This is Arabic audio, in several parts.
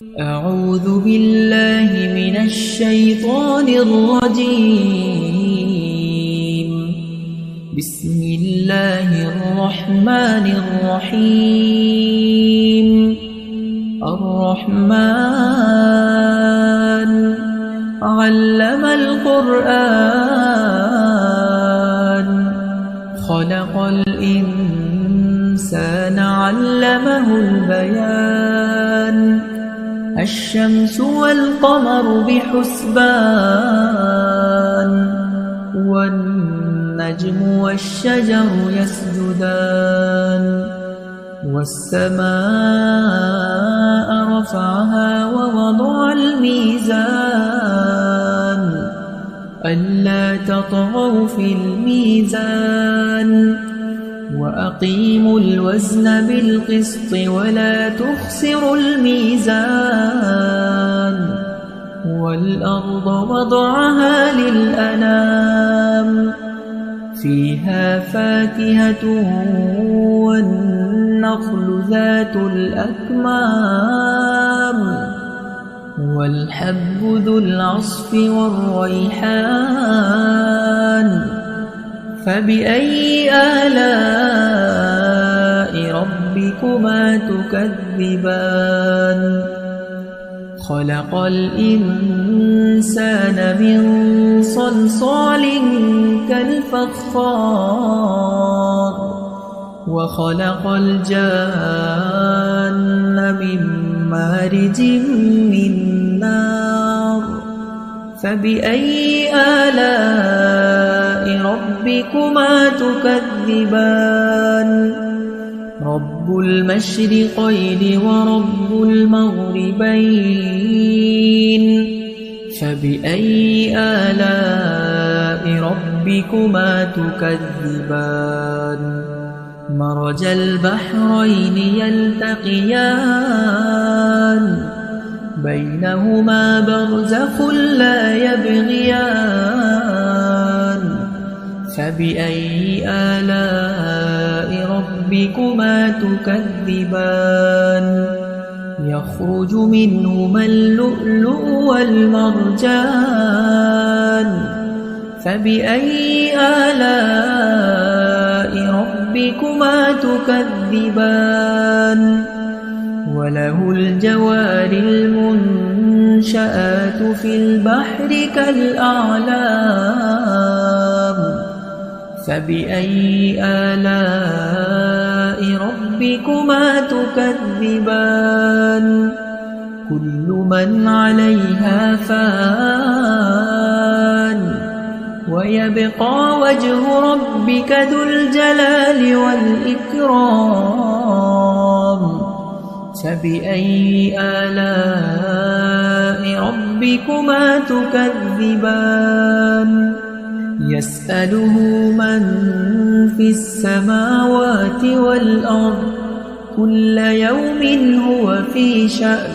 أعوذ بالله من الشيطان الرجيم. بسم الله الرحمن الرحيم. الرحمن علم القرآن خلق الإنسان علمه البيان الشمس والقمر بحسبان والنجم والشجر يسجدان والسماء رفعها ووضع الميزان ألا تطغوا في الميزان وأقيموا الوزن بالقسط ولا تخسروا الميزان والأرض وضعها للأنام فيها فاكهة والنخل ذات الأكمام والحب ذو العصف والريحان فبأي آلاء ربكما تكذبان خلق الإنسان من صلصال كالفخار وخلق الجان من مارج من نار فبأي آلاء ربكما تكذبان رب المشرقين ورب المغربين فبأي آلاء ربكما تكذبان مرج البحرين يلتقيان بينهما برزخ لا يبغيان فبأي آلاء ربكما تكذبان يخرج منهما اللؤلؤ والمرجان فبأي آلاء ربكما تكذبان وله الجوار المنشآت في البحر كالأعلام فبأي آلاء ربكما تكذبان كل من عليها فان ويبقى وجه ربك ذو الجلال والإكرام فبأي آلاء ربكما تكذبان يسأله من في السماوات والأرض كل يوم هو في شأن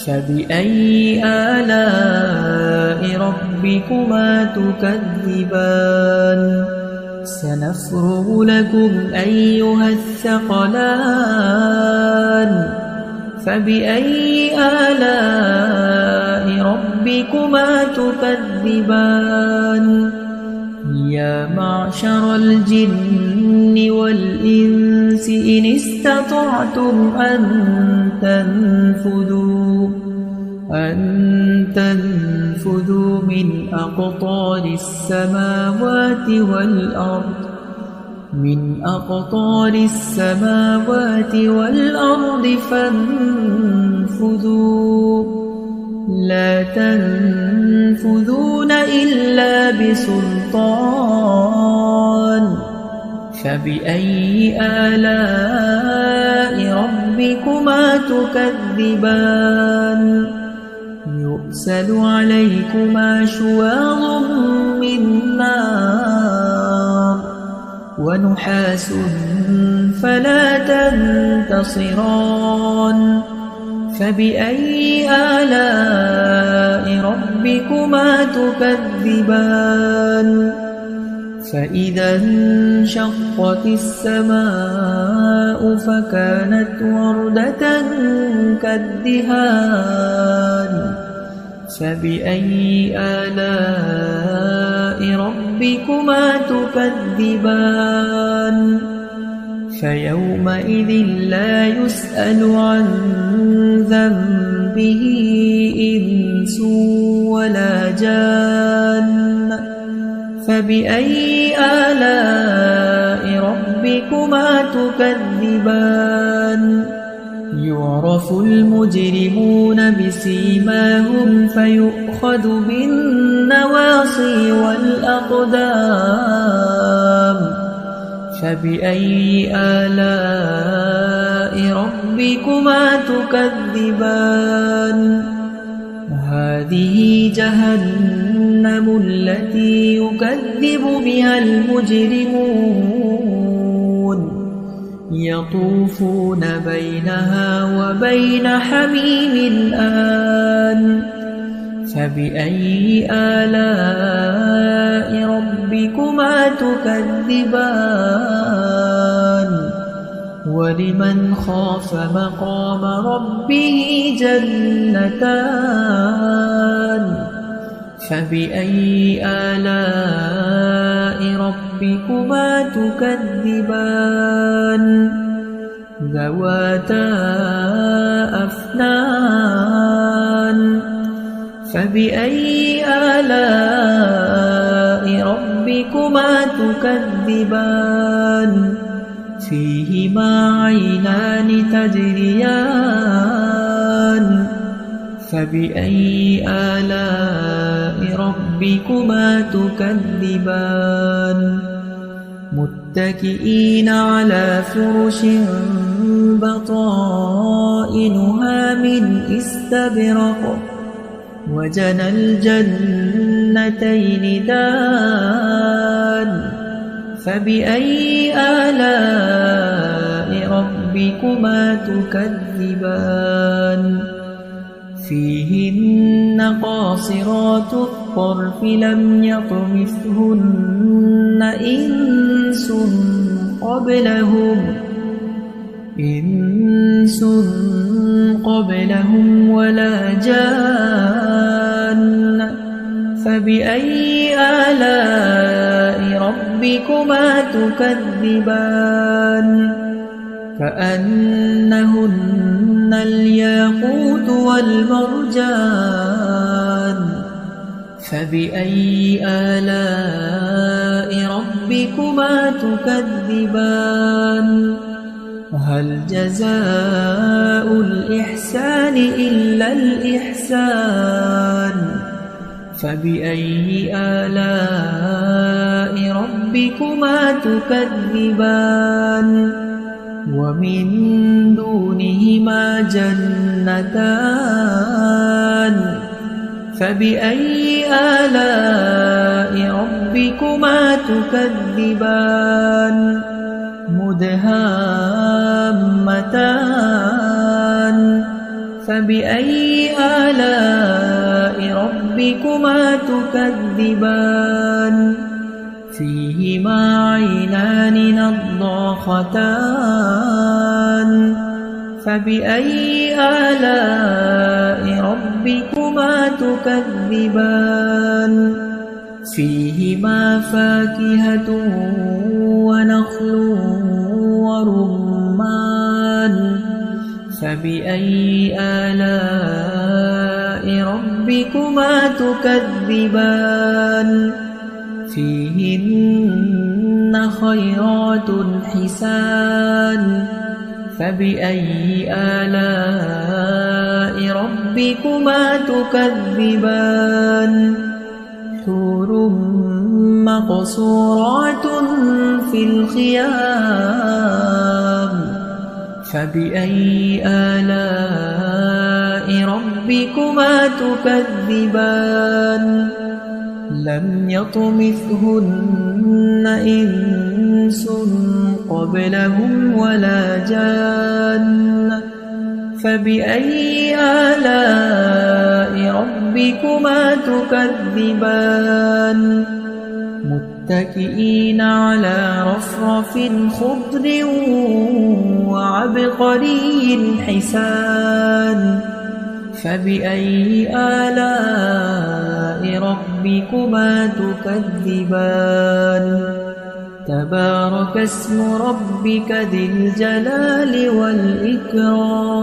فبأي آلاء ربكما تكذبان سنفرغ لكم أيها الثقلان فبأي آلاء ربكما تكذبان يا معشر الجن والإنس إن استطعتم أن تنفذوا من أقطار السماوات والأرض فانفذوا لا تنفذون إلا بسلطان فبأي آلاء ربكما تكذبان يرسل عليكما شواظ من نار ونحاس فلا تنتصران فبأي آلاء ربكما تكذبان فإذا انشقت السماء فكانت وردة كالدهان فبأي آلاء ربكما تكذبان فيومئذ لا يسأل عن ذنبه إنس ولا جان فبأي آلاء ربكما تكذبان يعرف المجرمون بسيماهم فيؤخذ بالنواصي والأقدام فبأي آلاء ربكما تكذبان هذه جهنم التي يكذب بها المجرمون يطوفون بينها وبين حميم آن فبأي آلاء ربكما تكذبان ولمن خاف مقام ربه جنتان فبأي آلاء ربكما تكذبان ذواتا أفنان فبأي آلاء ربكما تكذبان فيهما عينان تجريان فبأي آلاء ربكما تكذبان متكئين على فرش بطائنها من استبرق وجنى الجنتين دان فبأي آلاء ربكما تكذبان فيهن قاصرات الطرف لم يطمثهن إنس قبلهم ولا جان فبأي آلاء ربكما تكذبان كأنهن الياقوت والمرجان فبأي آلاء ربكما تكذبان هل جزاء الإحسان إلا الإحسان فبأي آلاء ربكما تكذبان ومن دونهما جنتان فبأي آلاء ربكما تكذبان مدهامتان فبأي آلاء ربكما تكذبان فيهما عينان نضاختان فبأي آلاء ربكما تكذبان فيهما فاكهة ونخل ورمان فبأي آلاء ربكما تكذبان فيهن خيرات حسان فبأي آلاء ربكما تكذبان حور مقصورات في الخيام فبأي آلاء ربكما تكذبان لم يطمثهن إنس قبلهم ولا جان فبأي آلاء ربكما تكذبان متكئين على رفرف خضر وعبقري حسان فبأي آلاء ربكما تكذبان تبارك اسم ربك ذي الجلال والإكرام